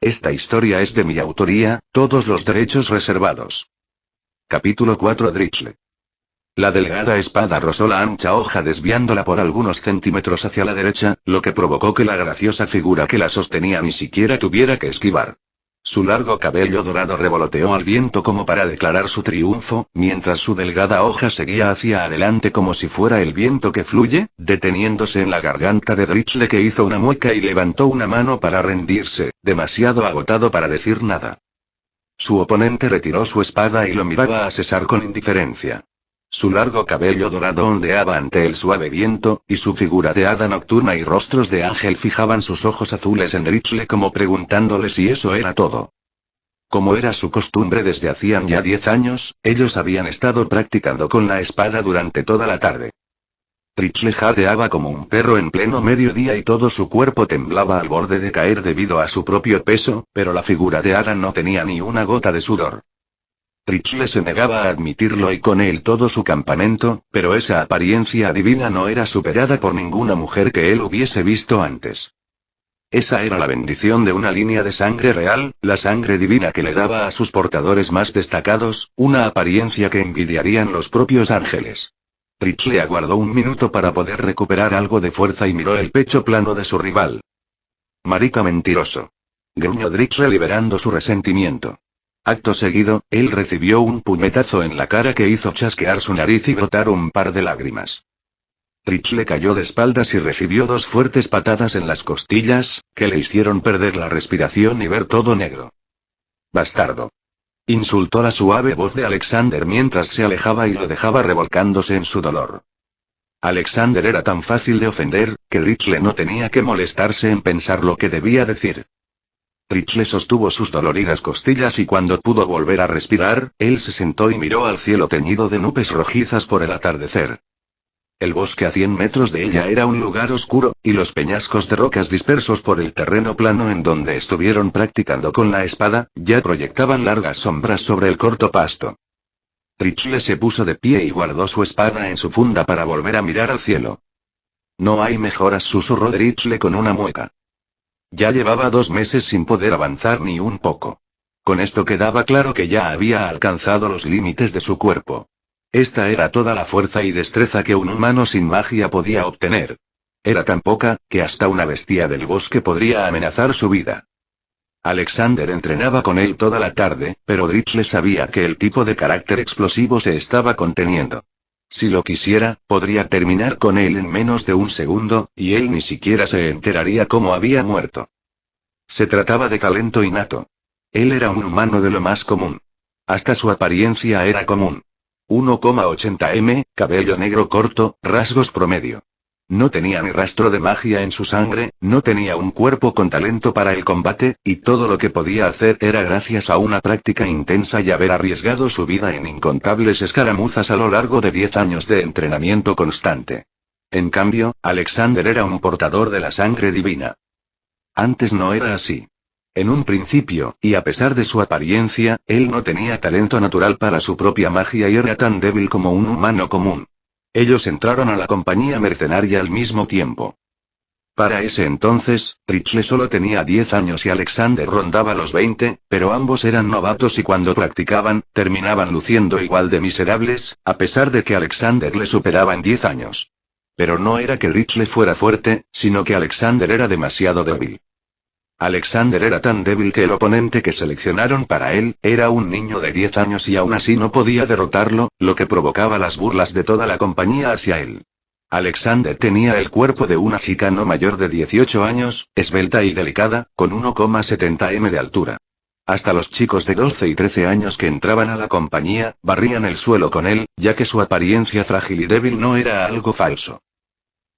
Esta historia es de mi autoría, todos los derechos reservados. Capítulo 4. Drichle. La delgada espada rozó la ancha hoja desviándola por algunos centímetros hacia la derecha, lo que provocó que la graciosa figura que la sostenía ni siquiera tuviera que esquivar. Su largo cabello dorado revoloteó al viento como para declarar su triunfo, mientras su delgada hoja seguía hacia adelante como si fuera el viento que fluye, deteniéndose en la garganta de Drichle, que hizo una mueca y levantó una mano para rendirse, demasiado agotado para decir nada. Su oponente retiró su espada y lo miraba a César con indiferencia. Su largo cabello dorado ondeaba ante el suave viento, y su figura de hada nocturna y rostros de ángel fijaban sus ojos azules en Drichle como preguntándole si eso era todo. Como era su costumbre desde hacían ya 10 años, ellos habían estado practicando con la espada durante toda la tarde. Drichle jadeaba como un perro en pleno mediodía y todo su cuerpo temblaba al borde de caer debido a su propio peso, pero la figura de hada no tenía ni una gota de sudor. Drichle se negaba a admitirlo y con él todo su campamento, pero esa apariencia divina no era superada por ninguna mujer que él hubiese visto antes. Esa era la bendición de una línea de sangre real, la sangre divina que le daba a sus portadores más destacados, una apariencia que envidiarían los propios ángeles. Drichle aguardó un minuto para poder recuperar algo de fuerza y miró el pecho plano de su rival. «Marica mentiroso», gruñó Drichle liberando su resentimiento. Acto seguido, él recibió un puñetazo en la cara que hizo chasquear su nariz y brotar un par de lágrimas. Drichle cayó de espaldas y recibió 2 fuertes patadas en las costillas, que le hicieron perder la respiración y ver todo negro. «Bastardo», insultó la suave voz de Alexander mientras se alejaba y lo dejaba revolcándose en su dolor. Alexander era tan fácil de ofender, que Drichle no tenía que molestarse en pensar lo que debía decir. Drichle sostuvo sus doloridas costillas y cuando pudo volver a respirar, él se sentó y miró al cielo teñido de nubes rojizas por el atardecer. El bosque a 100 metros de ella era un lugar oscuro, y los peñascos de rocas dispersos por el terreno plano en donde estuvieron practicando con la espada, ya proyectaban largas sombras sobre el corto pasto. Drichle se puso de pie y guardó su espada en su funda para volver a mirar al cielo. «No hay mejoras», susurró Drichle con una mueca. Ya llevaba 2 meses sin poder avanzar ni un poco. Con esto quedaba claro que ya había alcanzado los límites de su cuerpo. Esta era toda la fuerza y destreza que un humano sin magia podía obtener. Era tan poca, que hasta una bestia del bosque podría amenazar su vida. Alexander entrenaba con él toda la tarde, pero Drichle sabía que el tipo de carácter explosivo se estaba conteniendo. Si lo quisiera, podría terminar con él en menos de un segundo, y él ni siquiera se enteraría cómo había muerto. Se trataba de talento innato. Él era un humano de lo más común. Hasta su apariencia era común. 1,80 m, cabello negro corto, rasgos promedio. No tenía ni rastro de magia en su sangre, no tenía un cuerpo con talento para el combate, y todo lo que podía hacer era gracias a una práctica intensa y haber arriesgado su vida en incontables escaramuzas a lo largo de 10 años de entrenamiento constante. En cambio, Alexander era un portador de la sangre divina. Antes no era así. En un principio, y a pesar de su apariencia, él no tenía talento natural para su propia magia y era tan débil como un humano común. Ellos entraron a la compañía mercenaria al mismo tiempo. Para ese entonces, Drichle solo tenía 10 años y Alexander rondaba los 20, pero ambos eran novatos y cuando practicaban, terminaban luciendo igual de miserables, a pesar de que Alexander le superaba en 10 años. Pero no era que Drichle fuera fuerte, sino que Alexander era demasiado débil. Alexander era tan débil que el oponente que seleccionaron para él, era un niño de 10 años y aún así no podía derrotarlo, lo que provocaba las burlas de toda la compañía hacia él. Alexander tenía el cuerpo de una chica no mayor de 18 años, esbelta y delicada, con 1,70 m de altura. Hasta los chicos de 12 y 13 años que entraban a la compañía, barrían el suelo con él, ya que su apariencia frágil y débil no era algo falso.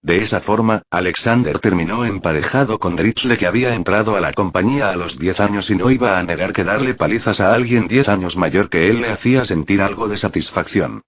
De esa forma, Alexander terminó emparejado con Drichle, que había entrado a la compañía a los 10 años y no iba a negar que darle palizas a alguien 10 años mayor que él le hacía sentir algo de satisfacción.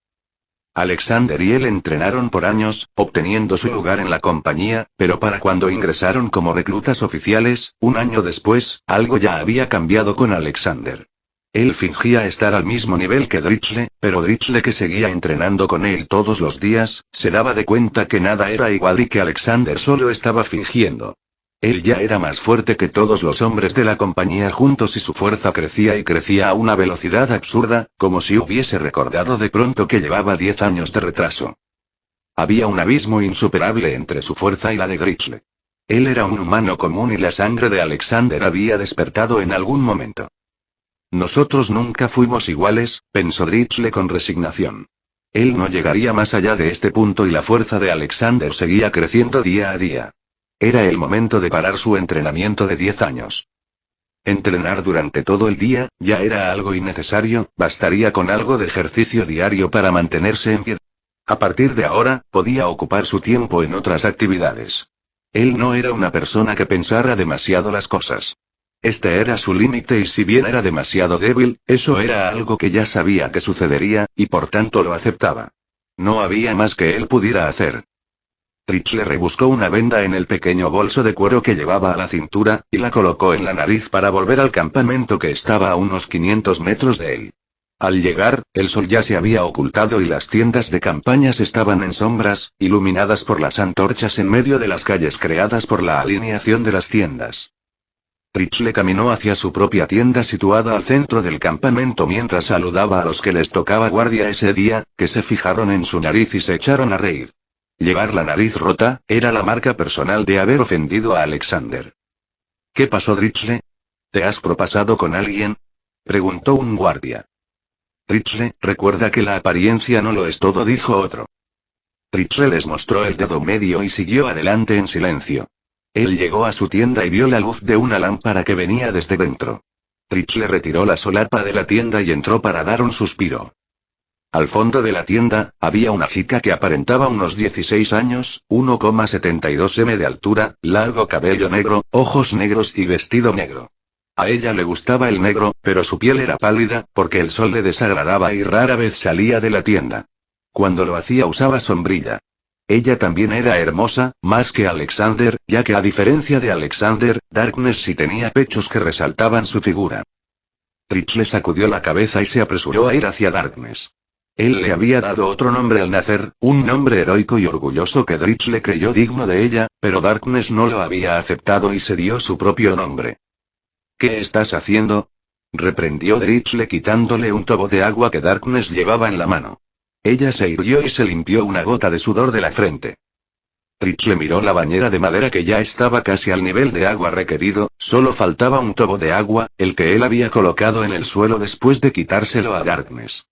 Alexander y él entrenaron por años, obteniendo su lugar en la compañía, pero para cuando ingresaron como reclutas oficiales, un año después, algo ya había cambiado con Alexander. Él fingía estar al mismo nivel que Drichle, pero Drichle, que seguía entrenando con él todos los días, se daba de cuenta que nada era igual y que Alexander solo estaba fingiendo. Él ya era más fuerte que todos los hombres de la compañía juntos y su fuerza crecía y crecía a una velocidad absurda, como si hubiese recordado de pronto que llevaba 10 años de retraso. Había un abismo insuperable entre su fuerza y la de Dritchle. Él era un humano común y la sangre de Alexander había despertado en algún momento. Nosotros nunca fuimos iguales, pensó Dritchle con resignación. Él no llegaría más allá de este punto y la fuerza de Alexander seguía creciendo día a día. Era el momento de parar su entrenamiento de 10 años. Entrenar durante todo el día, ya era algo innecesario, bastaría con algo de ejercicio diario para mantenerse en pie. A partir de ahora, podía ocupar su tiempo en otras actividades. Él no era una persona que pensara demasiado las cosas. Este era su límite y si bien era demasiado débil, eso era algo que ya sabía que sucedería, y por tanto lo aceptaba. No había más que él pudiera hacer. Dritchle rebuscó una venda en el pequeño bolso de cuero que llevaba a la cintura, y la colocó en la nariz para volver al campamento que estaba a unos 500 metros de él. Al llegar, el sol ya se había ocultado y las tiendas de campañas estaban en sombras, iluminadas por las antorchas en medio de las calles creadas por la alineación de las tiendas. Dritchle caminó hacia su propia tienda situada al centro del campamento mientras saludaba a los que les tocaba guardia ese día, que se fijaron en su nariz y se echaron a reír. Llevar la nariz rota, era la marca personal de haber ofendido a Alexander. ¿Qué pasó, Dritchle? ¿Te has propasado con alguien? Preguntó un guardia. Dritchle, recuerda que la apariencia no lo es todo, dijo otro. Dritchle les mostró el dedo medio y siguió adelante en silencio. Él llegó a su tienda y vio la luz de una lámpara que venía desde dentro. Dritchle retiró la solapa de la tienda y entró para dar un suspiro. Al fondo de la tienda, había una chica que aparentaba unos 16 años, 1,72 m de altura, largo cabello negro, ojos negros y vestido negro. A ella le gustaba el negro, pero su piel era pálida, porque el sol le desagradaba y rara vez salía de la tienda. Cuando lo hacía usaba sombrilla. Ella también era hermosa, más que Alexander, ya que a diferencia de Alexander, Darkness sí tenía pechos que resaltaban su figura. Dritchle sacudió la cabeza y se apresuró a ir hacia Darkness. Él le había dado otro nombre al nacer, un nombre heroico y orgulloso que Dritchle creyó digno de ella, pero Darkness no lo había aceptado y se dio su propio nombre. ¿Qué estás haciendo? Reprendió Dritchle quitándole un tobo de agua que Darkness llevaba en la mano. Ella se irguió y se limpió una gota de sudor de la frente. Dritchle miró la bañera de madera que ya estaba casi al nivel de agua requerido, solo faltaba un tobo de agua, el que él había colocado en el suelo después de quitárselo a Darkness.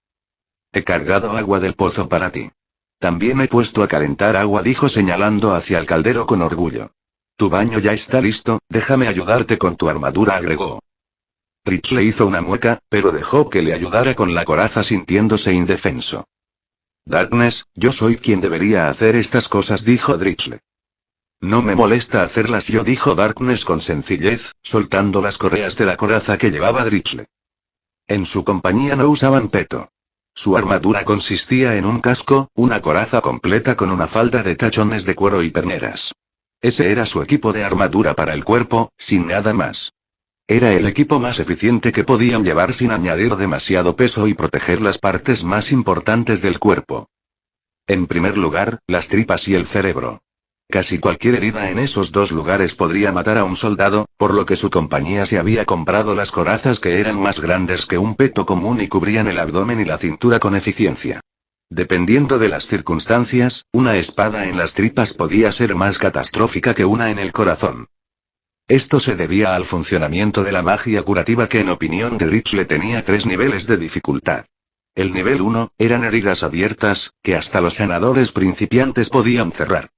He cargado agua del pozo para ti. También he puesto a calentar agua, dijo señalando hacia el caldero con orgullo. Tu baño ya está listo, déjame ayudarte con tu armadura, agregó. Dritchle hizo una mueca, pero dejó que le ayudara con la coraza sintiéndose indefenso. Darkness, yo soy quien debería hacer estas cosas, dijo Dritchle. No me molesta hacerlas yo, dijo Darkness con sencillez, soltando las correas de la coraza que llevaba Dritchle. En su compañía no usaban peto. Su armadura consistía en un casco, una coraza completa con una falda de tachones de cuero y perneras. Ese era su equipo de armadura para el cuerpo, sin nada más. Era el equipo más eficiente que podían llevar sin añadir demasiado peso y proteger las partes más importantes del cuerpo. En primer lugar, las tripas y el cerebro. Casi cualquier herida en esos dos lugares podría matar a un soldado, por lo que su compañía se había comprado las corazas que eran más grandes que un peto común y cubrían el abdomen y la cintura con eficiencia. Dependiendo de las circunstancias, una espada en las tripas podía ser más catastrófica que una en el corazón. Esto se debía al funcionamiento de la magia curativa que en opinión de Dritchle tenía 3 niveles de dificultad. El nivel 1, eran heridas abiertas, que hasta los sanadores principiantes podían cerrar.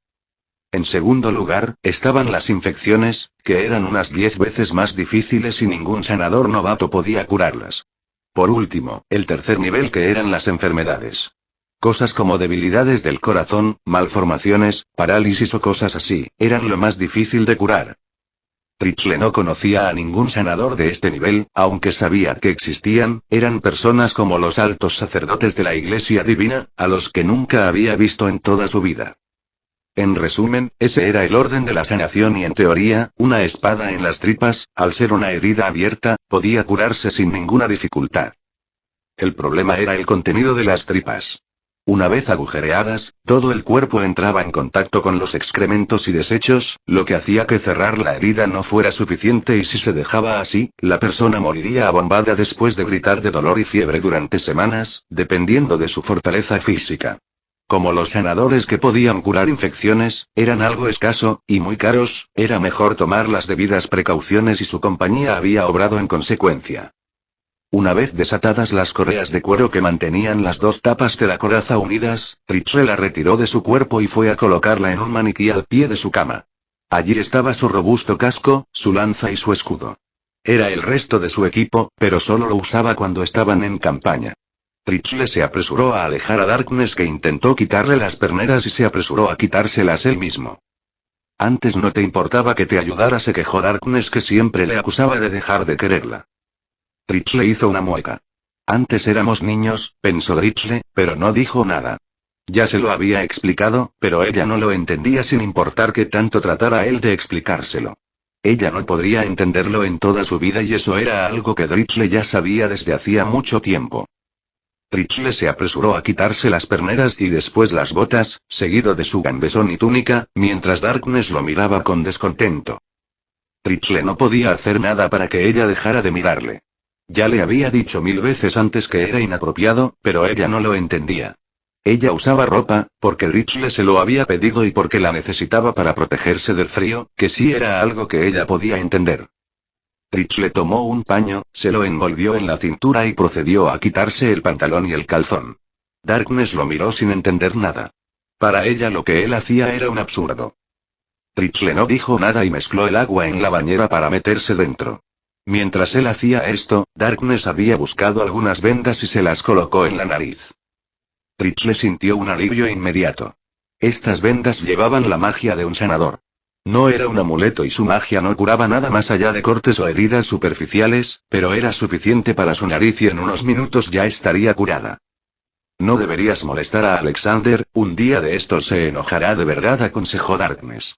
En segundo lugar, estaban las infecciones, que eran unas 10 veces más difíciles y ningún sanador novato podía curarlas. Por último, el tercer nivel, que eran las enfermedades. Cosas como debilidades del corazón, malformaciones, parálisis o cosas así, eran lo más difícil de curar. Dritchle no conocía a ningún sanador de este nivel, aunque sabía que existían, eran personas como los altos sacerdotes de la Iglesia Divina, a los que nunca había visto en toda su vida. En resumen, ese era el orden de la sanación y en teoría, una espada en las tripas, al ser una herida abierta, podía curarse sin ninguna dificultad. El problema era el contenido de las tripas. Una vez agujereadas, todo el cuerpo entraba en contacto con los excrementos y desechos, lo que hacía que cerrar la herida no fuera suficiente y si se dejaba así, la persona moriría abombada después de gritar de dolor y fiebre durante semanas, dependiendo de su fortaleza física. Como los sanadores que podían curar infecciones, eran algo escaso, y muy caros, era mejor tomar las debidas precauciones y su compañía había obrado en consecuencia. Una vez desatadas las correas de cuero que mantenían las dos tapas de la coraza unidas, Trixie la retiró de su cuerpo y fue a colocarla en un maniquí al pie de su cama. Allí estaba su robusto casco, su lanza y su escudo. Era el resto de su equipo, pero solo lo usaba cuando estaban en campaña. Trixie se apresuró a alejar a Darkness que intentó quitarle las perneras y se apresuró a quitárselas él mismo. Antes no te importaba que te ayudara, se quejó Darkness que siempre le acusaba de dejar de quererla. Trixie hizo una mueca. Antes éramos niños, pensó Trixie, pero no dijo nada. Ya se lo había explicado, pero ella no lo entendía sin importar que tanto tratara él de explicárselo. Ella no podría entenderlo en toda su vida y eso era algo que Trixie ya sabía desde hacía mucho tiempo. Trixie se apresuró a quitarse las perneras y después las botas, seguido de su gambesón y túnica, mientras Darkness lo miraba con descontento. Trixie no podía hacer nada para que ella dejara de mirarle. Ya le había dicho 1000 veces antes que era inapropiado, pero ella no lo entendía. Ella usaba ropa, porque Trixie se lo había pedido y porque la necesitaba para protegerse del frío, que sí era algo que ella podía entender. Trixie tomó un paño, se lo envolvió en la cintura y procedió a quitarse el pantalón y el calzón. Darkness lo miró sin entender nada. Para ella lo que él hacía era un absurdo. Trixie no dijo nada y mezcló el agua en la bañera para meterse dentro. Mientras él hacía esto, Darkness había buscado algunas vendas y se las colocó en la nariz. Trixie sintió un alivio inmediato. Estas vendas llevaban la magia de un sanador. No era un amuleto y su magia no curaba nada más allá de cortes o heridas superficiales, pero era suficiente para su nariz y en unos minutos ya estaría curada. No deberías molestar a Alexander, un día de estos se enojará de verdad, aconsejó Darkness.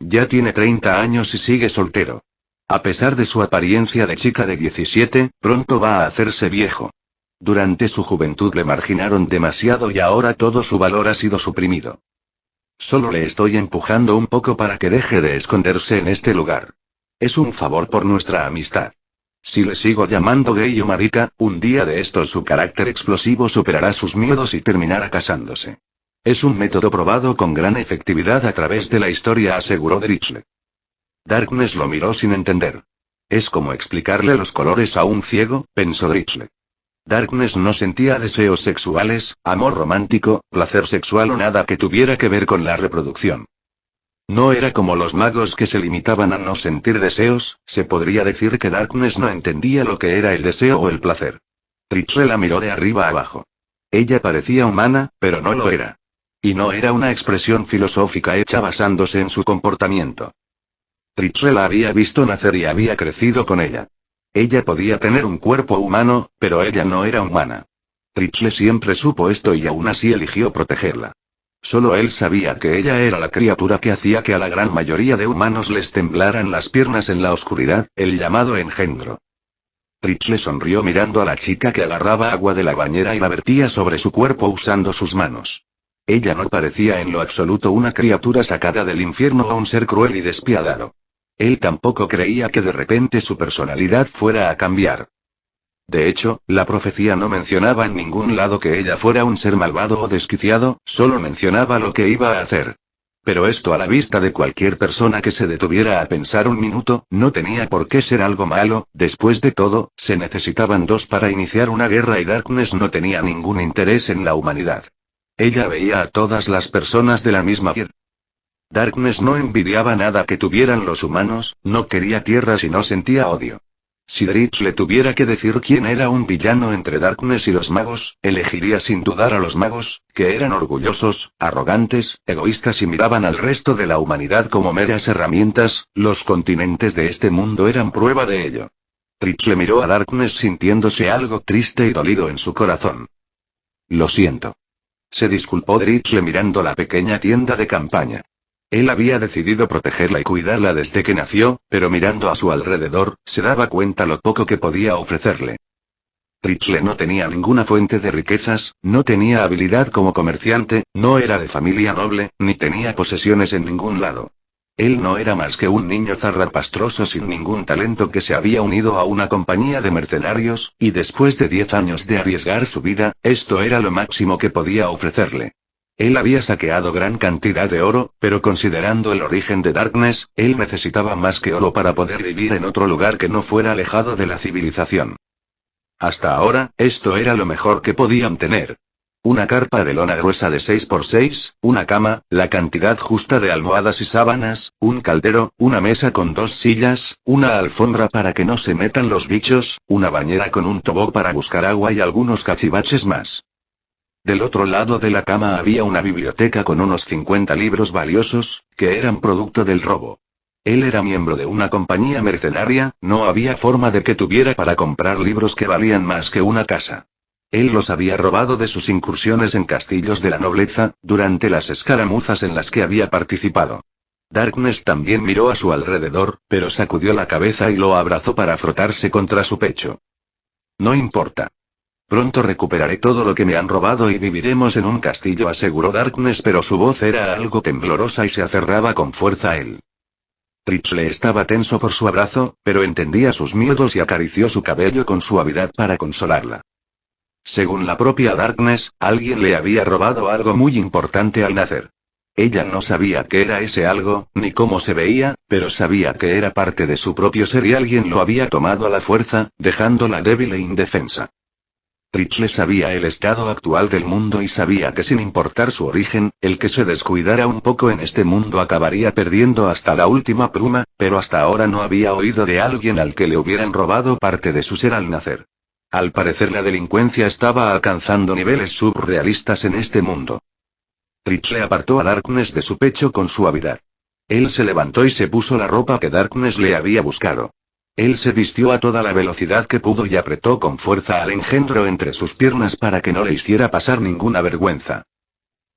Ya tiene 30 años y sigue soltero. A pesar de su apariencia de chica de 17, pronto va a hacerse viejo. Durante su juventud le marginaron demasiado y ahora todo su valor ha sido suprimido. Solo le estoy empujando un poco para que deje de esconderse en este lugar. Es un favor por nuestra amistad. Si le sigo llamando gay o marica, un día de estos su carácter explosivo superará sus miedos y terminará casándose. Es un método probado con gran efectividad a través de la historia, aseguró Trixie. Darkness lo miró sin entender. Es como explicarle los colores a un ciego, pensó Trixie. Darkness no sentía deseos sexuales, amor romántico, placer sexual o nada que tuviera que ver con la reproducción. No era como los magos que se limitaban a no sentir deseos, se podría decir que Darkness no entendía lo que era el deseo o el placer. Trixie la miró de arriba abajo. Ella parecía humana, pero no lo era. Y no era una expresión filosófica hecha basándose en su comportamiento. Trixie la había visto nacer y había crecido con ella. Ella podía tener un cuerpo humano, pero ella no era humana. Trixie siempre supo esto y aún así eligió protegerla. Solo él sabía que ella era la criatura que hacía que a la gran mayoría de humanos les temblaran las piernas en la oscuridad, el llamado engendro. Trixie sonrió mirando a la chica que agarraba agua de la bañera y la vertía sobre su cuerpo usando sus manos. Ella no parecía en lo absoluto una criatura sacada del infierno o un ser cruel y despiadado. Él tampoco creía que de repente su personalidad fuera a cambiar. De hecho, la profecía no mencionaba en ningún lado que ella fuera un ser malvado o desquiciado, solo mencionaba lo que iba a hacer. Pero esto a la vista de cualquier persona que se detuviera a pensar un minuto, no tenía por qué ser algo malo, después de todo, se necesitaban dos para iniciar una guerra y Darkness no tenía ningún interés en la humanidad. Ella veía a todas las personas de la misma piel. Darkness no envidiaba nada que tuvieran los humanos, no quería tierras y no sentía odio. Si Trixie tuviera que decir quién era un villano entre Darkness y los magos, elegiría sin dudar a los magos, que eran orgullosos, arrogantes, egoístas y miraban al resto de la humanidad como meras herramientas. Los continentes de este mundo eran prueba de ello. Trixie miró a Darkness sintiéndose algo triste y dolido en su corazón. Lo siento. Se disculpó Trixie mirando la pequeña tienda de campaña. Él había decidido protegerla y cuidarla desde que nació, pero mirando a su alrededor, se daba cuenta lo poco que podía ofrecerle. Trichle no tenía ninguna fuente de riquezas, no tenía habilidad como comerciante, no era de familia noble, ni tenía posesiones en ningún lado. Él no era más que un niño zarrapastroso sin ningún talento que se había unido a una compañía de mercenarios, y después de 10 años de arriesgar su vida, esto era lo máximo que podía ofrecerle. Él había saqueado gran cantidad de oro, pero considerando el origen de Darkness, él necesitaba más que oro para poder vivir en otro lugar que no fuera alejado de la civilización. Hasta ahora, esto era lo mejor que podían tener. Una carpa de lona gruesa de 6 por 6, una cama, la cantidad justa de almohadas y sábanas, un caldero, una mesa con 2 sillas, una alfombra para que no se metan los bichos, una bañera con un tobogán para buscar agua y algunos cachivaches más. Del otro lado de la cama había una biblioteca con unos 50 libros valiosos, que eran producto del robo. Él era miembro de una compañía mercenaria, no había forma de que tuviera para comprar libros que valían más que una casa. Él los había robado de sus incursiones en castillos de la nobleza, durante las escaramuzas en las que había participado. Darkness también miró a su alrededor, pero sacudió la cabeza y lo abrazó para frotarse contra su pecho. No importa. Pronto recuperaré todo lo que me han robado y viviremos en un castillo, aseguró Darkness, pero su voz era algo temblorosa y se aferraba con fuerza a él. Trichle estaba tenso por su abrazo, pero entendía sus miedos y acarició su cabello con suavidad para consolarla. Según la propia Darkness, alguien le había robado algo muy importante al nacer. Ella no sabía qué era ese algo, ni cómo se veía, pero sabía que era parte de su propio ser y alguien lo había tomado a la fuerza, dejándola débil e indefensa. Trichle sabía el estado actual del mundo y sabía que sin importar su origen, el que se descuidara un poco en este mundo acabaría perdiendo hasta la última pluma, pero hasta ahora no había oído de alguien al que le hubieran robado parte de su ser al nacer. Al parecer la delincuencia estaba alcanzando niveles surrealistas en este mundo. Trichle apartó a Darkness de su pecho con suavidad. Él se levantó y se puso la ropa que Darkness le había buscado. Él se vistió a toda la velocidad que pudo y apretó con fuerza al engendro entre sus piernas para que no le hiciera pasar ninguna vergüenza.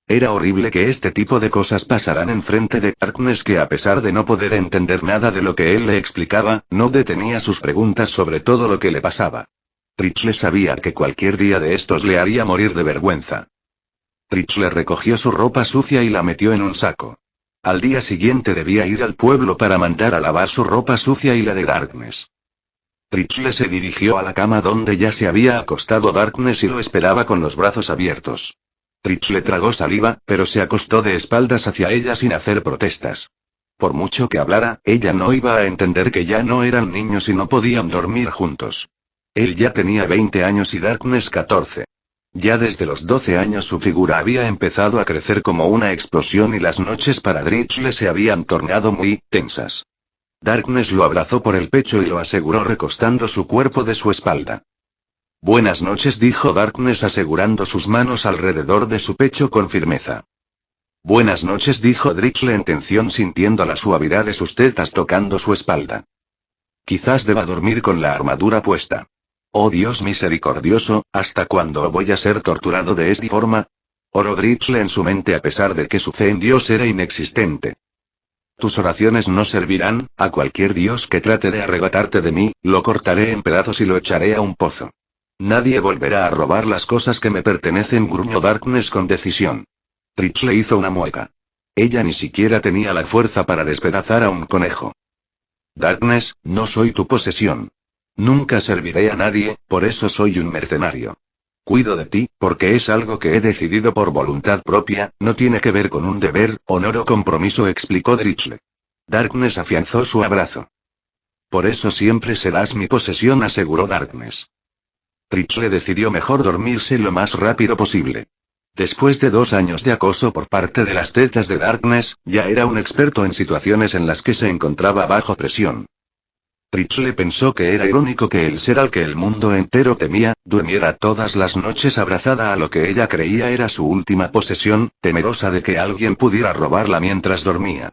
Era horrible que este tipo de cosas pasaran enfrente de Darkness, que a pesar de no poder entender nada de lo que él le explicaba, no detenía sus preguntas sobre todo lo que le pasaba. Trichle sabía que cualquier día de estos le haría morir de vergüenza. Trichle recogió su ropa sucia y la metió en un saco. Al día siguiente debía ir al pueblo para mandar a lavar su ropa sucia y la de Darkness. Trichle se dirigió a la cama donde ya se había acostado Darkness y lo esperaba con los brazos abiertos. Trichle tragó saliva, pero se acostó de espaldas hacia ella sin hacer protestas. Por mucho que hablara, ella no iba a entender que ya no eran niños y no podían dormir juntos. Él ya tenía 20 años y Darkness 14. Ya desde los 12 años su figura había empezado a crecer como una explosión y las noches para Trichle se habían tornado muy tensas. Darkness lo abrazó por el pecho y lo aseguró recostando su cuerpo de su espalda. Buenas noches, dijo Darkness asegurando sus manos alrededor de su pecho con firmeza. Buenas noches, dijo Trichle en tensión sintiendo la suavidad de sus tetas tocando su espalda. Quizás deba dormir con la armadura puesta. Oh Dios misericordioso, ¿hasta cuándo voy a ser torturado de esta forma? Oró Trichle en su mente a pesar de que su fe en Dios era inexistente. Tus oraciones no servirán, a cualquier Dios que trate de arrebatarte de mí, lo cortaré en pedazos y lo echaré a un pozo. Nadie volverá a robar las cosas que me pertenecen, gruñó Darkness con decisión. Trichle hizo una mueca. Ella ni siquiera tenía la fuerza para despedazar a un conejo. Darkness, no soy tu posesión. Nunca serviré a nadie, por eso soy un mercenario. Cuido de ti, porque es algo que he decidido por voluntad propia, no tiene que ver con un deber, honor o compromiso, explicó Trichle. Darkness afianzó su abrazo. Por eso siempre serás mi posesión, aseguró Darkness. Trichle decidió mejor dormirse lo más rápido posible. Después de 2 años de acoso por parte de las tetas de Darkness, ya era un experto en situaciones en las que se encontraba bajo presión. Trichle pensó que era irónico que el ser al que el mundo entero temía, durmiera todas las noches abrazada a lo que ella creía era su última posesión, temerosa de que alguien pudiera robarla mientras dormía.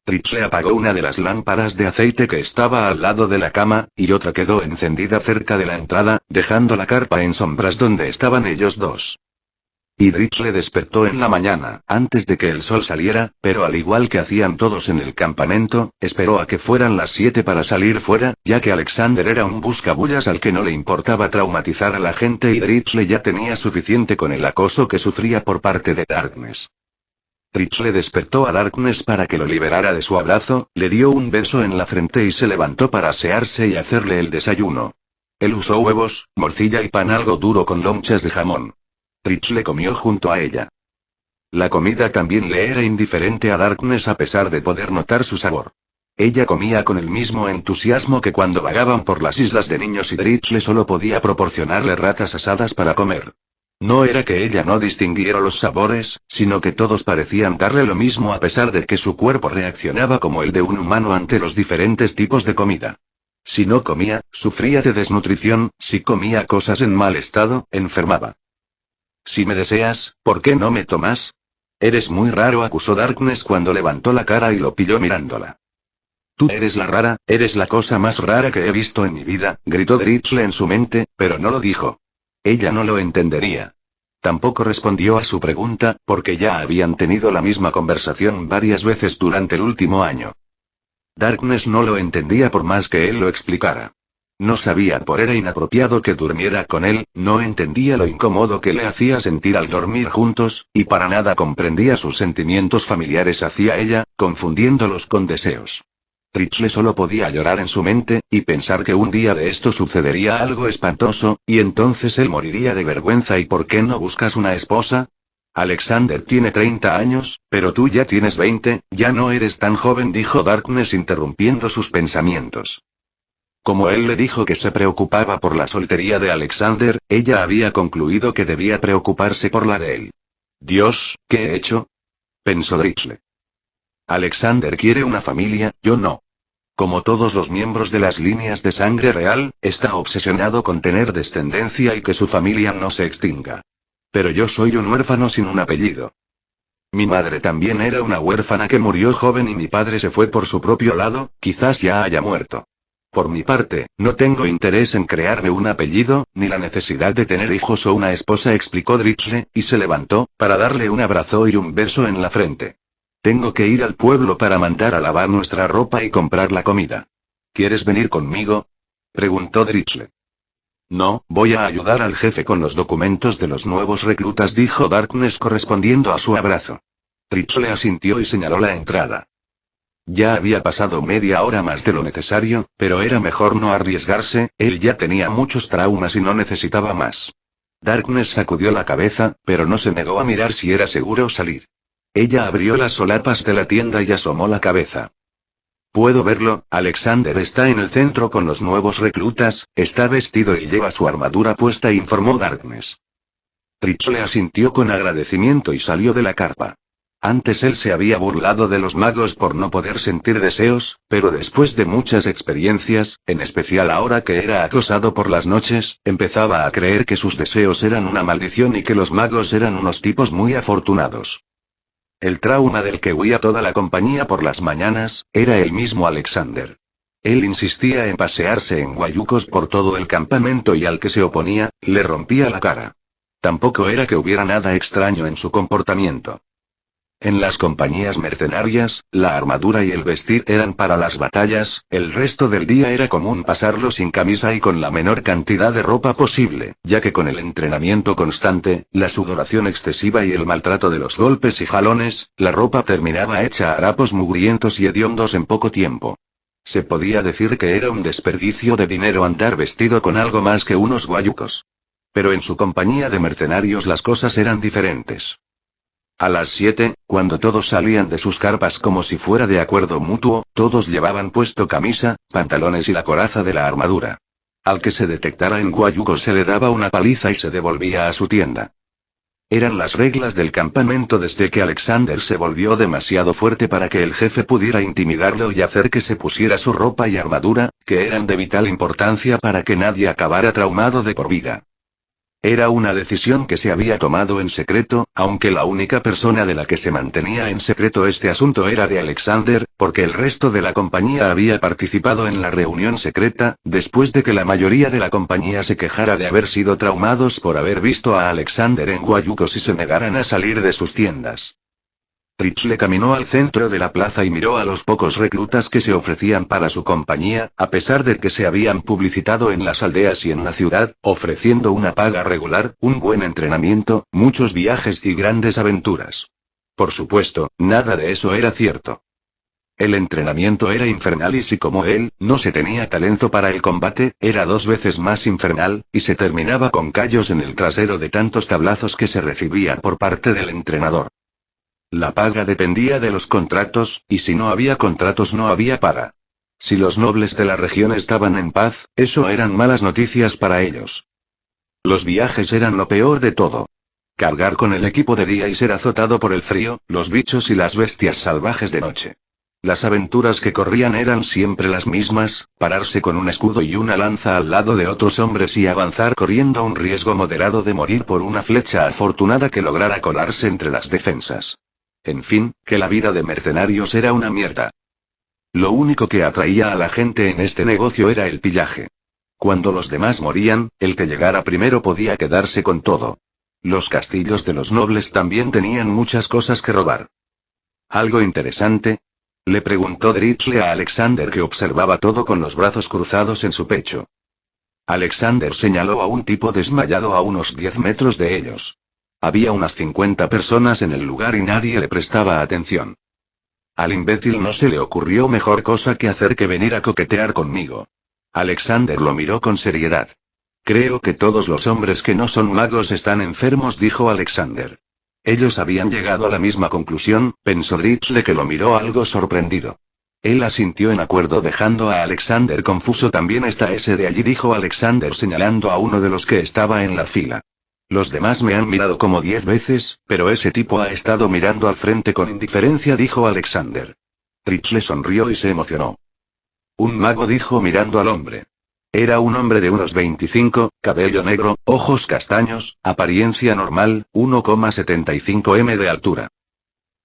Trichle apagó una de las lámparas de aceite que estaba al lado de la cama, y otra quedó encendida cerca de la entrada, dejando la carpa en sombras donde estaban ellos dos. Y Drixle despertó en la mañana, antes de que el sol saliera, pero al igual que hacían todos en el campamento, esperó a que fueran las 7 para salir fuera, ya que Alexander era un buscabullas al que no le importaba traumatizar a la gente y Drixle ya tenía suficiente con el acoso que sufría por parte de Darkness. Drixle despertó a Darkness para que lo liberara de su abrazo, le dio un beso en la frente y se levantó para asearse y hacerle el desayuno. Él usó huevos, morcilla y pan algo duro con lonchas de jamón. Drixle comió junto a ella. La comida también le era indiferente a Darkness a pesar de poder notar su sabor. Ella comía con el mismo entusiasmo que cuando vagaban por las islas de niños y Drixle solo podía proporcionarle ratas asadas para comer. No era que ella no distinguiera los sabores, sino que todos parecían darle lo mismo a pesar de que su cuerpo reaccionaba como el de un humano ante los diferentes tipos de comida. Si no comía, sufría de desnutrición, si comía cosas en mal estado, enfermaba. Si me deseas, ¿por qué no me tomas? Eres muy raro, acusó Darkness cuando levantó la cara y lo pilló mirándola. Tú eres la rara, eres la cosa más rara que he visto en mi vida, gritó Drixle en su mente, pero no lo dijo. Ella no lo entendería. Tampoco respondió a su pregunta, porque ya habían tenido la misma conversación varias veces durante el último año. Darkness no lo entendía por más que él lo explicara. No sabía por era inapropiado que durmiera con él, no entendía lo incómodo que le hacía sentir al dormir juntos, y para nada comprendía sus sentimientos familiares hacia ella, confundiéndolos con deseos. Drixle solo podía llorar en su mente, y pensar que un día de esto sucedería algo espantoso, y entonces él moriría de vergüenza. ¿Y por qué no buscas una esposa? Alexander tiene 30 años, pero tú ya tienes 20, ya no eres tan joven, dijo Darkness interrumpiendo sus pensamientos. Como él le dijo que se preocupaba por la soltería de Alexander, ella había concluido que debía preocuparse por la de él. Dios, ¿qué he hecho? Pensó Drixle. Alexander quiere una familia, yo no. Como todos los miembros de las líneas de sangre real, está obsesionado con tener descendencia y que su familia no se extinga. Pero yo soy un huérfano sin un apellido. Mi madre también era una huérfana que murió joven y mi padre se fue por su propio lado, quizás ya haya muerto. Por mi parte, no tengo interés en crearme un apellido, ni la necesidad de tener hijos o una esposa, explicó Drixle, y se levantó, para darle un abrazo y un beso en la frente. Tengo que ir al pueblo para mandar a lavar nuestra ropa y comprar la comida. ¿Quieres venir conmigo? Preguntó Drixle. No, voy a ayudar al jefe con los documentos de los nuevos reclutas, dijo Darkness correspondiendo a su abrazo. Drixle asintió y señaló la entrada. Ya había pasado media hora más de lo necesario, pero era mejor no arriesgarse, él ya tenía muchos traumas y no necesitaba más. Darkness sacudió la cabeza, pero no se negó a mirar si era seguro salir. Ella abrió las solapas de la tienda y asomó la cabeza. Puedo verlo, Alexander está en el centro con los nuevos reclutas, está vestido y lleva su armadura puesta, informó Darkness. Drixle asintió con agradecimiento y salió de la carpa. Antes él se había burlado de los magos por no poder sentir deseos, pero después de muchas experiencias, en especial ahora que era acosado por las noches, empezaba a creer que sus deseos eran una maldición y que los magos eran unos tipos muy afortunados. El trauma del que huía toda la compañía por las mañanas, era el mismo Alexander. Él insistía en pasearse en guayucos por todo el campamento y al que se oponía, le rompía la cara. Tampoco era que hubiera nada extraño en su comportamiento. En las compañías mercenarias, la armadura y el vestir eran para las batallas, el resto del día era común pasarlo sin camisa y con la menor cantidad de ropa posible, ya que con el entrenamiento constante, la sudoración excesiva y el maltrato de los golpes y jalones, la ropa terminaba hecha harapos mugrientos y hediondos en poco tiempo. Se podía decir que era un desperdicio de dinero andar vestido con algo más que unos guayucos. Pero en su compañía de mercenarios las cosas eran diferentes. A las 7, cuando todos salían de sus carpas como si fuera de acuerdo mutuo, todos llevaban puesto camisa, pantalones y la coraza de la armadura. Al que se detectara en guayuco se le daba una paliza y se devolvía a su tienda. Eran las reglas del campamento desde que Alexander se volvió demasiado fuerte para que el jefe pudiera intimidarlo y hacer que se pusiera su ropa y armadura, que eran de vital importancia para que nadie acabara traumado de por vida. Era una decisión que se había tomado en secreto, aunque la única persona de la que se mantenía en secreto este asunto era de Alexander, porque el resto de la compañía había participado en la reunión secreta, después de que la mayoría de la compañía se quejara de haber sido traumados por haber visto a Alexander en guayucos y se negaran a salir de sus tiendas. Trichle caminó al centro de la plaza y miró a los pocos reclutas que se ofrecían para su compañía, a pesar de que se habían publicitado en las aldeas y en la ciudad, ofreciendo una paga regular, un buen entrenamiento, muchos viajes y grandes aventuras. Por supuesto, nada de eso era cierto. El entrenamiento era infernal y si como él, no se tenía talento para el combate, era 2 veces más infernal, y se terminaba con callos en el trasero de tantos tablazos que se recibían por parte del entrenador. La paga dependía de los contratos, y si no había contratos no había paga. Si los nobles de la región estaban en paz, eso eran malas noticias para ellos. Los viajes eran lo peor de todo. Cargar con el equipo de día y ser azotado por el frío, los bichos y las bestias salvajes de noche. Las aventuras que corrían eran siempre las mismas, pararse con un escudo y una lanza al lado de otros hombres y avanzar corriendo un riesgo moderado de morir por una flecha afortunada que lograra colarse entre las defensas. En fin, que la vida de mercenarios era una mierda. Lo único que atraía a la gente en este negocio era el pillaje. Cuando los demás morían, el que llegara primero podía quedarse con todo. Los castillos de los nobles también tenían muchas cosas que robar. ¿Algo interesante?, le preguntó Drichle a Alexander, que observaba todo con los brazos cruzados en su pecho. Alexander señaló a un tipo desmayado a unos 10 metros de ellos. Había unas 50 personas en el lugar y nadie le prestaba atención. Al imbécil no se le ocurrió mejor cosa que hacer que venir a coquetear conmigo. Alexander lo miró con seriedad. Creo que todos los hombres que no son magos están enfermos, dijo Alexander. Ellos habían llegado a la misma conclusión, pensó Drichle, que lo miró algo sorprendido. Él asintió en acuerdo, dejando a Alexander confuso. También está ese de allí, dijo Alexander señalando a uno de los que estaba en la fila. Los demás me han mirado como 10 veces, pero ese tipo ha estado mirando al frente con indiferencia, dijo Alexander. Drichle sonrió y se emocionó. Un mago, dijo mirando al hombre. Era un hombre de unos 25, cabello negro, ojos castaños, apariencia normal, 1,75 m de altura.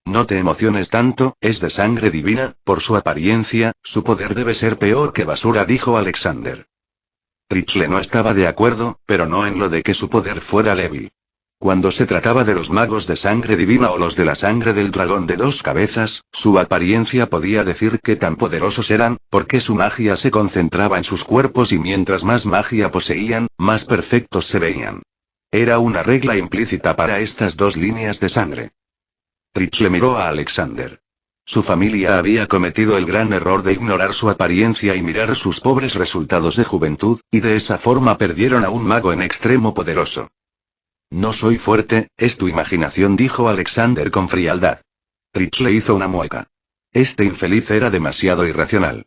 No te emociones tanto, es de sangre divina, por su apariencia, su poder debe ser peor que basura, dijo Alexander. Drichle no estaba de acuerdo, pero no en lo de que su poder fuera débil. Cuando se trataba de los magos de sangre divina o los de la sangre del dragón de 2 cabezas, su apariencia podía decir qué tan poderosos eran, porque su magia se concentraba en sus cuerpos y mientras más magia poseían, más perfectos se veían. Era una regla implícita para estas 2 líneas de sangre. Drichle miró a Alexander. Su familia había cometido el gran error de ignorar su apariencia y mirar sus pobres resultados de juventud, y de esa forma perdieron a un mago en extremo poderoso. No soy fuerte, es tu imaginación, dijo Alexander con frialdad. Drichle hizo una mueca. Este infeliz era demasiado irracional.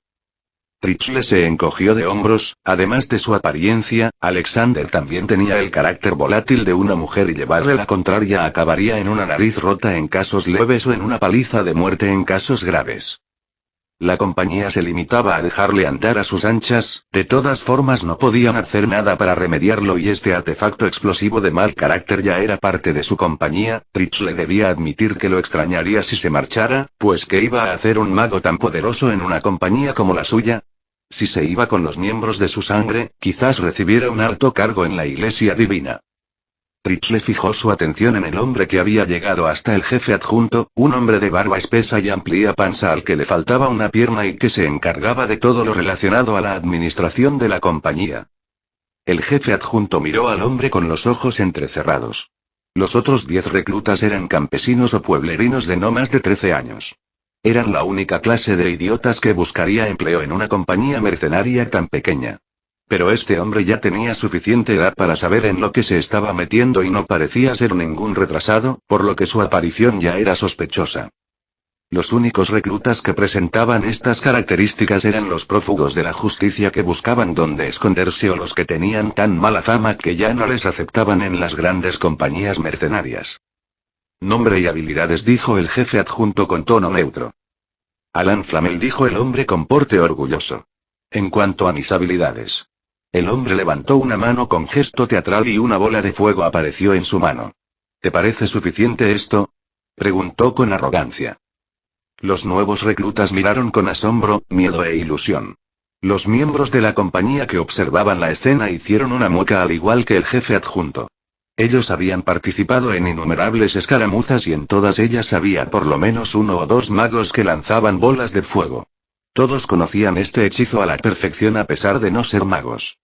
Drichle se encogió de hombros. Además de su apariencia, Alexander también tenía el carácter volátil de una mujer y llevarle la contraria acabaría en una nariz rota en casos leves o en una paliza de muerte en casos graves. La compañía se limitaba a dejarle andar a sus anchas, de todas formas no podían hacer nada para remediarlo y este artefacto explosivo de mal carácter ya era parte de su compañía. Drichle debía admitir que lo extrañaría si se marchara, pues ¿qué iba a hacer un mago tan poderoso en una compañía como la suya? Si se iba con los miembros de su sangre, quizás recibiera un alto cargo en la Iglesia Divina. Drichle fijó su atención en el hombre que había llegado hasta el jefe adjunto, un hombre de barba espesa y amplia panza al que le faltaba una pierna y que se encargaba de todo lo relacionado a la administración de la compañía. El jefe adjunto miró al hombre con los ojos entrecerrados. Los otros 10 reclutas eran campesinos o pueblerinos de no más de 13 años. Eran la única clase de idiotas que buscaría empleo en una compañía mercenaria tan pequeña. Pero este hombre ya tenía suficiente edad para saber en lo que se estaba metiendo y no parecía ser ningún retrasado, por lo que su aparición ya era sospechosa. Los únicos reclutas que presentaban estas características eran los prófugos de la justicia que buscaban dónde esconderse o los que tenían tan mala fama que ya no les aceptaban en las grandes compañías mercenarias. Nombre y habilidades, dijo el jefe adjunto con tono neutro. Alan Flamel, dijo el hombre con porte orgulloso. En cuanto a mis habilidades. El hombre levantó una mano con gesto teatral y una bola de fuego apareció en su mano. ¿Te parece suficiente esto? Preguntó con arrogancia. Los nuevos reclutas miraron con asombro, miedo e ilusión. Los miembros de la compañía que observaban la escena hicieron una mueca al igual que el jefe adjunto. Ellos habían participado en innumerables escaramuzas y en todas ellas había por lo menos 1 o 2 magos que lanzaban bolas de fuego. Todos conocían este hechizo a la perfección a pesar de no ser magos.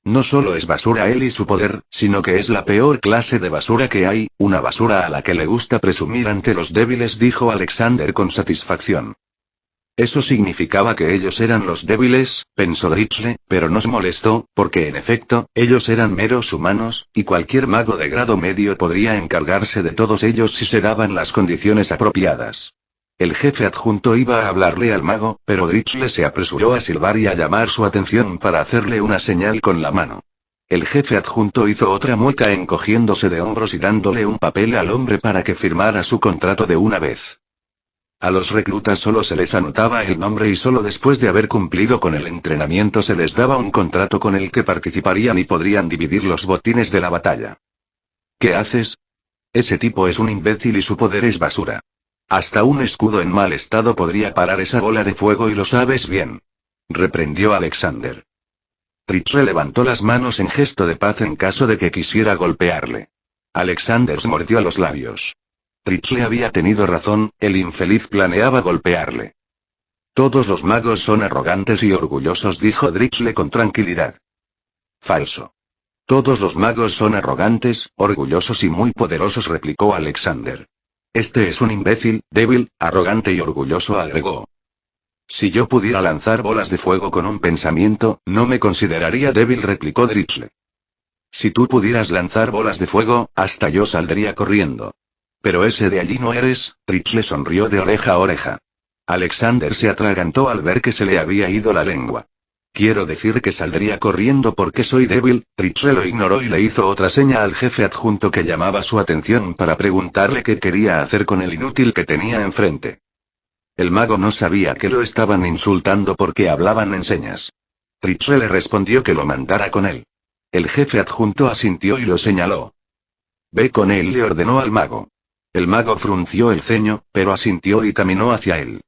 No solo es basura él y su poder, sino que es la peor clase de basura que hay, una basura a la que le gusta presumir ante los débiles, dijo Alexander con satisfacción. Eso significaba que ellos eran los débiles, pensó Drixle, pero nos molestó, porque en efecto, ellos eran meros humanos, y cualquier mago de grado medio podría encargarse de todos ellos si se daban las condiciones apropiadas. El jefe adjunto iba a hablarle al mago, pero Drixle se apresuró a silbar y a llamar su atención para hacerle una señal con la mano. El jefe adjunto hizo otra mueca encogiéndose de hombros y dándole un papel al hombre para que firmara su contrato de una vez. A los reclutas solo se les anotaba el nombre y solo después de haber cumplido con el entrenamiento se les daba un contrato con el que participarían y podrían dividir los botines de la batalla. ¿Qué haces? Ese tipo es un imbécil y su poder es basura. Hasta un escudo en mal estado podría parar esa bola de fuego y lo sabes bien. Reprendió Alexander. Drixle levantó las manos en gesto de paz en caso de que quisiera golpearle. Alexander se mordió los labios. Drixle había tenido razón, el infeliz planeaba golpearle. Todos los magos son arrogantes y orgullosos, dijo Drixle con tranquilidad. Falso. Todos los magos son arrogantes, orgullosos y muy poderosos, replicó Alexander. Este es un imbécil, débil, arrogante y orgulloso, agregó. Si yo pudiera lanzar bolas de fuego con un pensamiento, no me consideraría débil, replicó Drixle. Si tú pudieras lanzar bolas de fuego, hasta yo saldría corriendo. Pero ese de allí no eres, Drixle sonrió de oreja a oreja. Alexander se atragantó al ver que se le había ido la lengua. Quiero decir que saldría corriendo porque soy débil. Drixle lo ignoró y le hizo otra seña al jefe adjunto que llamaba su atención para preguntarle qué quería hacer con el inútil que tenía enfrente. El mago no sabía que lo estaban insultando porque hablaban en señas. Drixle le respondió que lo mandara con él. El jefe adjunto asintió y lo señaló. Ve con él, le ordenó al mago. El mago frunció el ceño, pero asintió y caminó hacia él.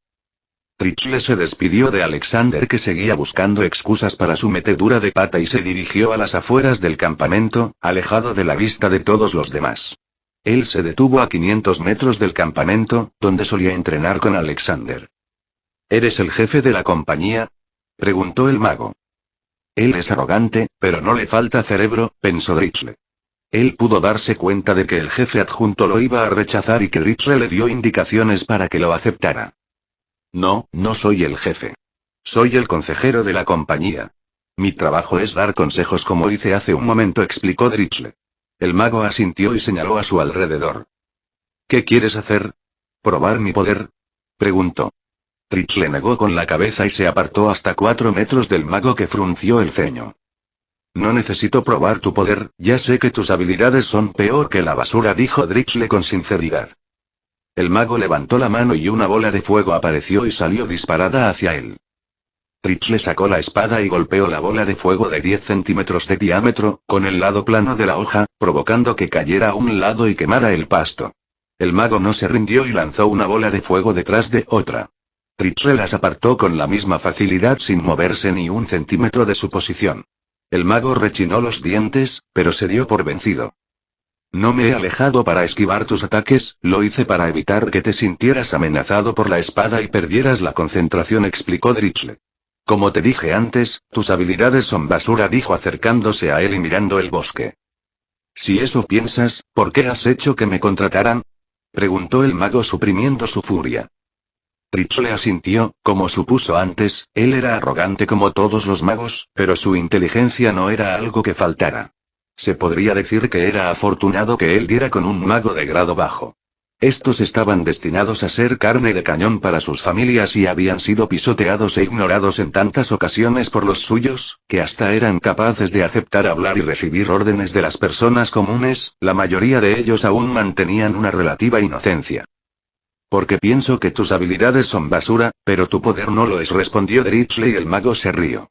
Drixle se despidió de Alexander, que seguía buscando excusas para su metedura de pata, y se dirigió a las afueras del campamento, alejado de la vista de todos los demás. Él se detuvo a 500 metros del campamento, donde solía entrenar con Alexander. ¿Eres el jefe de la compañía?, preguntó el mago. Él es arrogante, pero no le falta cerebro, pensó Drixle. Él pudo darse cuenta de que el jefe adjunto lo iba a rechazar y que Drixle le dio indicaciones para que lo aceptara. No, no soy el jefe. Soy el consejero de la compañía. Mi trabajo es dar consejos como hice hace un momento, explicó Drixle. El mago asintió y señaló a su alrededor. ¿Qué quieres hacer? ¿Probar mi poder?, preguntó. Drixle negó con la cabeza y se apartó hasta 4 metros del mago, que frunció el ceño. No necesito probar tu poder, ya sé que tus habilidades son peor que la basura, dijo Drixle con sinceridad. El mago levantó la mano y una bola de fuego apareció y salió disparada hacia él. Drixle sacó la espada y golpeó la bola de fuego de 10 centímetros de diámetro, con el lado plano de la hoja, provocando que cayera a un lado y quemara el pasto. El mago no se rindió y lanzó una bola de fuego detrás de otra. Drixle las apartó con la misma facilidad sin moverse ni un centímetro de su posición. El mago rechinó los dientes, pero se dio por vencido. No me he alejado para esquivar tus ataques, lo hice para evitar que te sintieras amenazado por la espada y perdieras la concentración, explicó Drixle. Como te dije antes, tus habilidades son basura, dijo acercándose a él y mirando el bosque. Si eso piensas, ¿por qué has hecho que me contrataran?, preguntó el mago suprimiendo su furia. Drixle asintió, como supuso antes, él era arrogante como todos los magos, pero su inteligencia no era algo que faltara. Se podría decir que era afortunado que él diera con un mago de grado bajo. Estos estaban destinados a ser carne de cañón para sus familias y habían sido pisoteados e ignorados en tantas ocasiones por los suyos, que hasta eran capaces de aceptar hablar y recibir órdenes de las personas comunes. La mayoría de ellos aún mantenían una relativa inocencia. Porque pienso que tus habilidades son basura, pero tu poder no lo es, respondió Drixle y el mago se rió.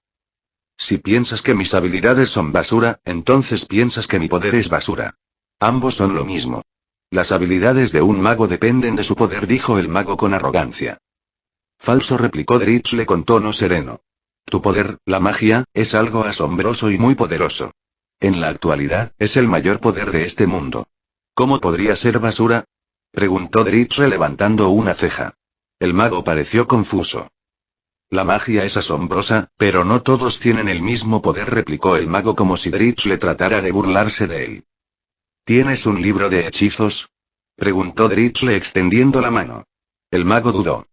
Si piensas que mis habilidades son basura, entonces piensas que mi poder es basura. Ambos son lo mismo. Las habilidades de un mago dependen de su poder, dijo el mago con arrogancia. Falso, replicó Drixle con tono sereno. Tu poder, la magia, es algo asombroso y muy poderoso. En la actualidad, es el mayor poder de este mundo. ¿Cómo podría ser basura? Preguntó Drixle levantando una ceja. El mago pareció confuso. La magia es asombrosa, pero no todos tienen el mismo poder, replicó el mago como si Drixle tratara de burlarse de él. ¿Tienes un libro de hechizos? Preguntó Drixle extendiendo la mano. El mago dudó.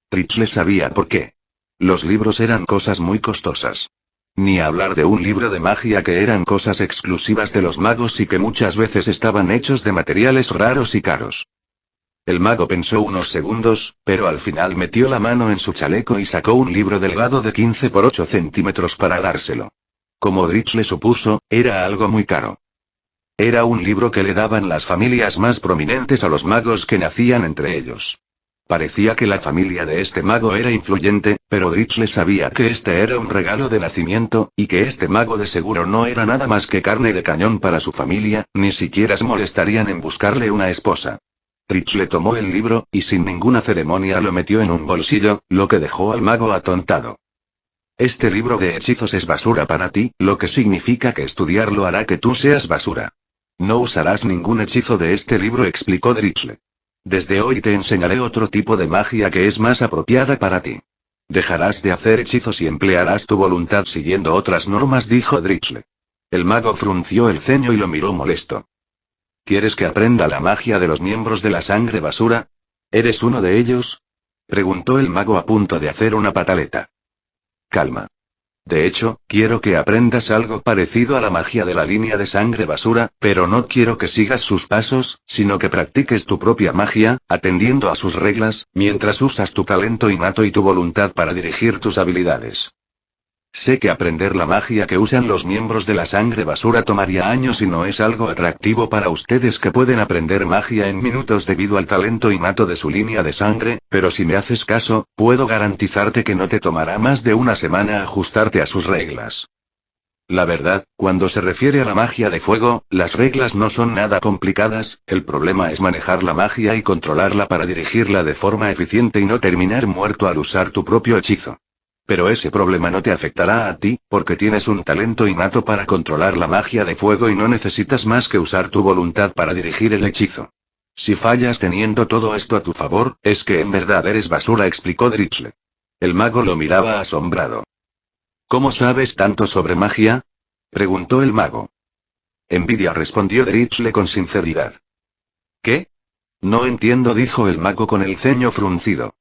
Drixle sabía por qué. Los libros eran cosas muy costosas. Ni hablar de un libro de magia, que eran cosas exclusivas de los magos y que muchas veces estaban hechos de materiales raros y caros. El mago pensó unos segundos, pero al final metió la mano en su chaleco y sacó un libro delgado de 15 por 8 centímetros para dárselo. Como Drixle supuso, era algo muy caro. Era un libro que le daban las familias más prominentes a los magos que nacían entre ellos. Parecía que la familia de este mago era influyente, pero Drixle sabía que este era un regalo de nacimiento, y que este mago de seguro no era nada más que carne de cañón para su familia, ni siquiera se molestarían en buscarle una esposa. Drixle tomó el libro, y sin ninguna ceremonia lo metió en un bolsillo, lo que dejó al mago atontado. Este libro de hechizos es basura para ti, lo que significa que estudiarlo hará que tú seas basura. No usarás ningún hechizo de este libro, explicó Drixle. Desde hoy te enseñaré otro tipo de magia que es más apropiada para ti. Dejarás de hacer hechizos y emplearás tu voluntad siguiendo otras normas, dijo Drixle. El mago frunció el ceño y lo miró molesto. ¿Quieres que aprenda la magia de los miembros de la sangre basura? ¿Eres uno de ellos? Preguntó el mago a punto de hacer una pataleta. Calma. De hecho, quiero que aprendas algo parecido a la magia de la línea de sangre basura, pero no quiero que sigas sus pasos, sino que practiques tu propia magia, atendiendo a sus reglas, mientras usas tu talento innato y tu voluntad para dirigir tus habilidades. Sé que aprender la magia que usan los miembros de la sangre basura tomaría años y no es algo atractivo para ustedes que pueden aprender magia en minutos debido al talento innato de su línea de sangre, pero si me haces caso, puedo garantizarte que no te tomará más de una semana ajustarte a sus reglas. La verdad, cuando se refiere a la magia de fuego, las reglas no son nada complicadas, el problema es manejar la magia y controlarla para dirigirla de forma eficiente y no terminar muerto al usar tu propio hechizo. Pero ese problema no te afectará a ti, porque tienes un talento innato para controlar la magia de fuego y no necesitas más que usar tu voluntad para dirigir el hechizo. Si fallas teniendo todo esto a tu favor, es que en verdad eres basura, explicó Drixle. El mago lo miraba asombrado. ¿Cómo sabes tanto sobre magia? Preguntó el mago. Envidia, respondió Drixle con sinceridad. ¿Qué? No entiendo, dijo el mago con el ceño fruncido.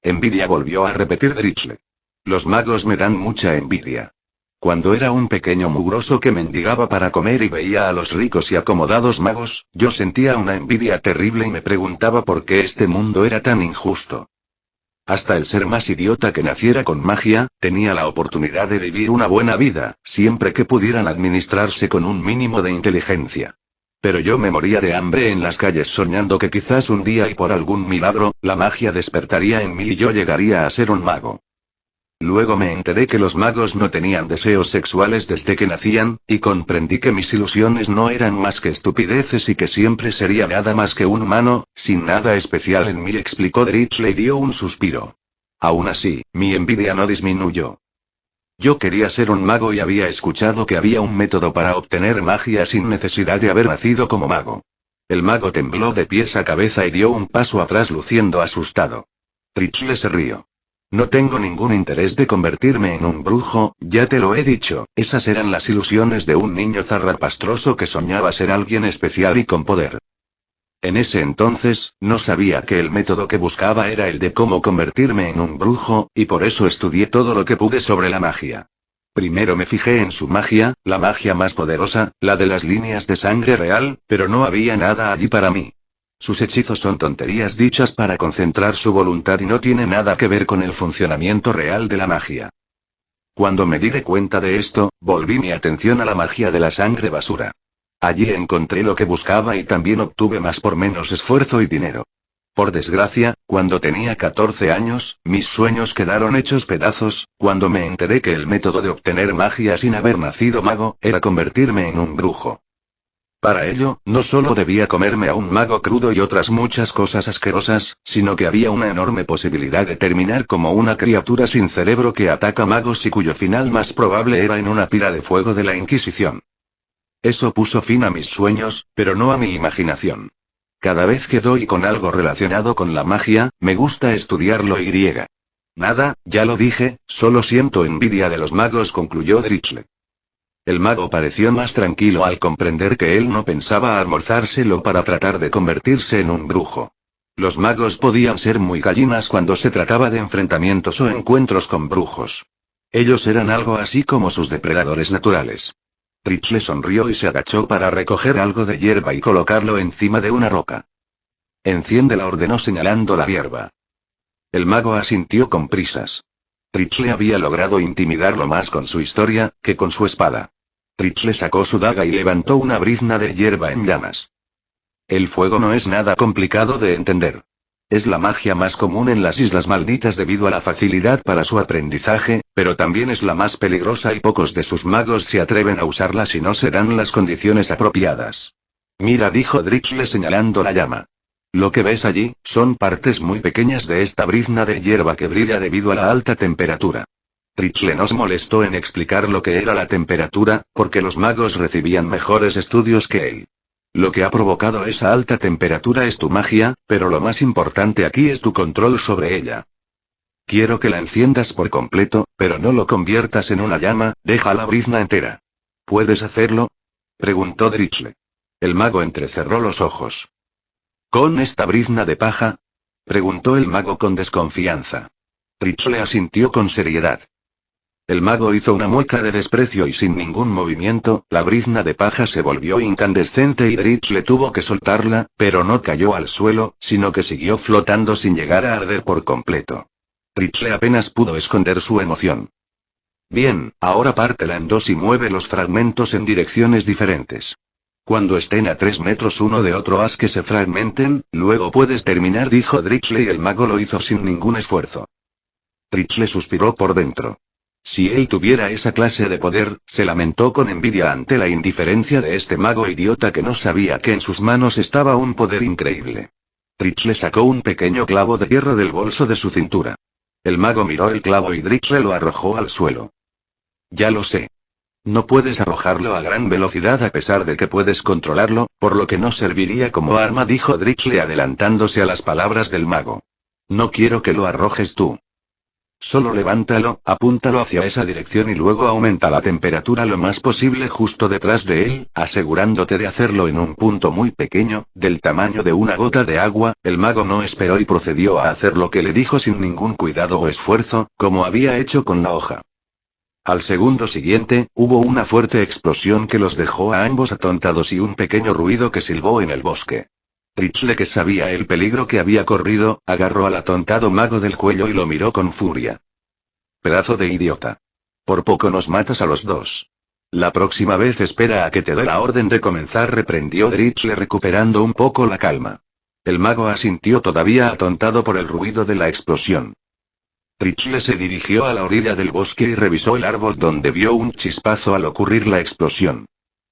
Envidia, volvió a repetir Drixle. Los magos me dan mucha envidia. Cuando era un pequeño mugroso que mendigaba para comer y veía a los ricos y acomodados magos, yo sentía una envidia terrible y me preguntaba por qué este mundo era tan injusto. Hasta el ser más idiota que naciera con magia, tenía la oportunidad de vivir una buena vida, siempre que pudieran administrarse con un mínimo de inteligencia. Pero yo me moría de hambre en las calles soñando que quizás un día y por algún milagro, la magia despertaría en mí y yo llegaría a ser un mago. Luego me enteré que los magos no tenían deseos sexuales desde que nacían, y comprendí que mis ilusiones no eran más que estupideces y que siempre sería nada más que un humano, sin nada especial en mí, explicó Drixle y dio un suspiro. Aún así, mi envidia no disminuyó. Yo quería ser un mago y había escuchado que había un método para obtener magia sin necesidad de haber nacido como mago. El mago tembló de pies a cabeza y dio un paso atrás luciendo asustado. Drixle se rió. No tengo ningún interés de convertirme en un brujo, ya te lo he dicho, esas eran las ilusiones de un niño zarrapastroso que soñaba ser alguien especial y con poder. En ese entonces, no sabía que el método que buscaba era el de cómo convertirme en un brujo, y por eso estudié todo lo que pude sobre la magia. Primero me fijé en su magia, la magia más poderosa, la de las líneas de sangre real, pero no había nada allí para mí. Sus hechizos son tonterías dichas para concentrar su voluntad y no tiene nada que ver con el funcionamiento real de la magia. Cuando me di cuenta de esto, volví mi atención a la magia de la sangre basura. Allí encontré lo que buscaba y también obtuve más por menos esfuerzo y dinero. Por desgracia, cuando tenía 14 años, mis sueños quedaron hechos pedazos, cuando me enteré que el método de obtener magia sin haber nacido mago, era convertirme en un brujo. Para ello, no solo debía comerme a un mago crudo y otras muchas cosas asquerosas, sino que había una enorme posibilidad de terminar como una criatura sin cerebro que ataca magos y cuyo final más probable era en una pira de fuego de la Inquisición. Eso puso fin a mis sueños, pero no a mi imaginación. Cada vez que doy con algo relacionado con la magia, me gusta estudiarlo y. Nada, ya lo dije, solo siento envidia de los magos, concluyó Drichle. El mago pareció más tranquilo al comprender que él no pensaba almorzárselo para tratar de convertirse en un brujo. Los magos podían ser muy gallinas cuando se trataba de enfrentamientos o encuentros con brujos. Ellos eran algo así como sus depredadores naturales. Drichle sonrió y se agachó para recoger algo de hierba y colocarlo encima de una roca. Enciéndela, ordenó señalando la hierba. El mago asintió con prisas. Drichle había logrado intimidarlo más con su historia, que con su espada. Drichle sacó su daga y levantó una brizna de hierba en llamas. El fuego no es nada complicado de entender. Es la magia más común en las Islas Malditas debido a la facilidad para su aprendizaje, pero también es la más peligrosa y pocos de sus magos se atreven a usarla si no se dan las condiciones apropiadas. Mira, dijo Drichle señalando la llama. Lo que ves allí, son partes muy pequeñas de esta brizna de hierba que brilla debido a la alta temperatura. Drichle no se molestó en explicar lo que era la temperatura, porque los magos recibían mejores estudios que él. Lo que ha provocado esa alta temperatura es tu magia, pero lo más importante aquí es tu control sobre ella. Quiero que la enciendas por completo, pero no lo conviertas en una llama, deja la brizna entera. ¿Puedes hacerlo?, preguntó Drichle. El mago entrecerró los ojos. ¿Con esta brizna de paja?, preguntó el mago con desconfianza. Drichle asintió con seriedad. El mago hizo una mueca de desprecio y sin ningún movimiento, la brizna de paja se volvió incandescente y Drichle tuvo que soltarla, pero no cayó al suelo, sino que siguió flotando sin llegar a arder por completo. Drichle apenas pudo esconder su emoción. Bien, ahora pártela en dos y mueve los fragmentos en direcciones diferentes. Cuando estén a 3 metros uno de otro haz que se fragmenten, luego puedes terminar, dijo Drichle, y el mago lo hizo sin ningún esfuerzo. Drichle suspiró por dentro. Si él tuviera esa clase de poder, se lamentó con envidia ante la indiferencia de este mago idiota que no sabía que en sus manos estaba un poder increíble. Drichle sacó un pequeño clavo de hierro del bolso de su cintura. El mago miró el clavo y Drichle lo arrojó al suelo. Ya lo sé. No puedes arrojarlo a gran velocidad a pesar de que puedes controlarlo, por lo que no serviría como arma, dijo Drichle adelantándose a las palabras del mago. No quiero que lo arrojes tú. Solo levántalo, apúntalo hacia esa dirección y luego aumenta la temperatura lo más posible justo detrás de él, asegurándote de hacerlo en un punto muy pequeño, del tamaño de una gota de agua. El mago no esperó y procedió a hacer lo que le dijo sin ningún cuidado o esfuerzo, como había hecho con la hoja. Al segundo siguiente, hubo una fuerte explosión que los dejó a ambos atontados y un pequeño ruido que silbó en el bosque. Drichle, que sabía el peligro que había corrido, agarró al atontado mago del cuello y lo miró con furia. Pedazo de idiota. Por poco nos matas a los dos. La próxima vez espera a que te dé la orden de comenzar, reprendió Drichle recuperando un poco la calma. El mago asintió todavía atontado por el ruido de la explosión. Drichle se dirigió a la orilla del bosque y revisó el árbol donde vio un chispazo al ocurrir la explosión.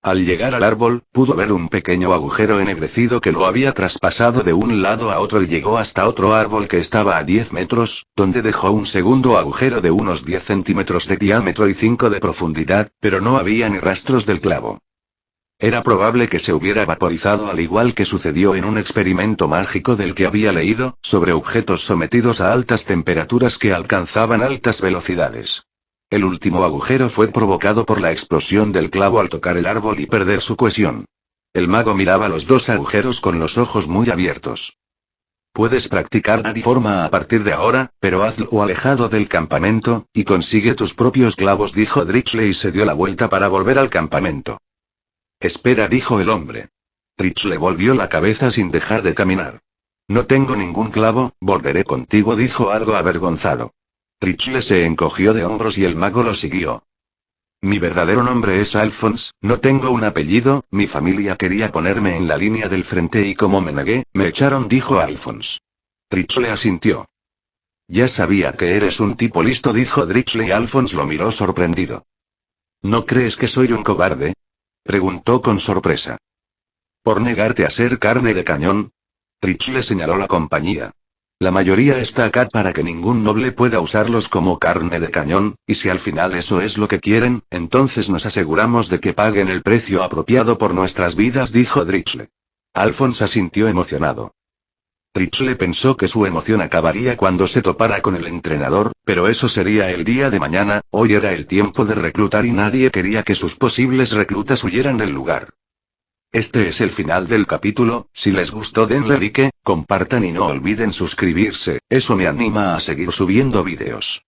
Al llegar al árbol, pudo ver un pequeño agujero ennegrecido que lo había traspasado de un lado a otro y llegó hasta otro árbol que estaba a 10 metros, donde dejó un segundo agujero de unos 10 centímetros de diámetro y 5 de profundidad, pero no había ni rastros del clavo. Era probable que se hubiera vaporizado, al igual que sucedió en un experimento mágico del que había leído, sobre objetos sometidos a altas temperaturas que alcanzaban altas velocidades. El último agujero fue provocado por la explosión del clavo al tocar el árbol y perder su cohesión. El mago miraba los dos agujeros con los ojos muy abiertos. Puedes practicar la forma a partir de ahora, pero hazlo alejado del campamento, y consigue tus propios clavos, dijo Drichle y se dio la vuelta para volver al campamento. Espera, dijo el hombre. Drichle volvió la cabeza sin dejar de caminar. No tengo ningún clavo, volveré contigo, dijo algo avergonzado. Drichle se encogió de hombros y el mago lo siguió. Mi verdadero nombre es Alphonse, no tengo un apellido, mi familia quería ponerme en la línea del frente y como me negué, me echaron, dijo Alphonse. Drixle asintió. Ya sabía que eres un tipo listo, dijo Drixle y Alphonse lo miró sorprendido. ¿No crees que soy un cobarde? Preguntó con sorpresa. ¿Por negarte a ser carne de cañón? Drixle señaló la compañía. La mayoría está acá para que ningún noble pueda usarlos como carne de cañón, y si al final eso es lo que quieren, entonces nos aseguramos de que paguen el precio apropiado por nuestras vidas, dijo Drixle. Alphonse asintió emocionado. Drixle pensó que su emoción acabaría cuando se topara con el entrenador, pero eso sería el día de mañana. Hoy era el tiempo de reclutar y nadie quería que sus posibles reclutas huyeran del lugar. Este es el final del capítulo. Si les gustó denle like, compartan y no olviden suscribirse, eso me anima a seguir subiendo vídeos.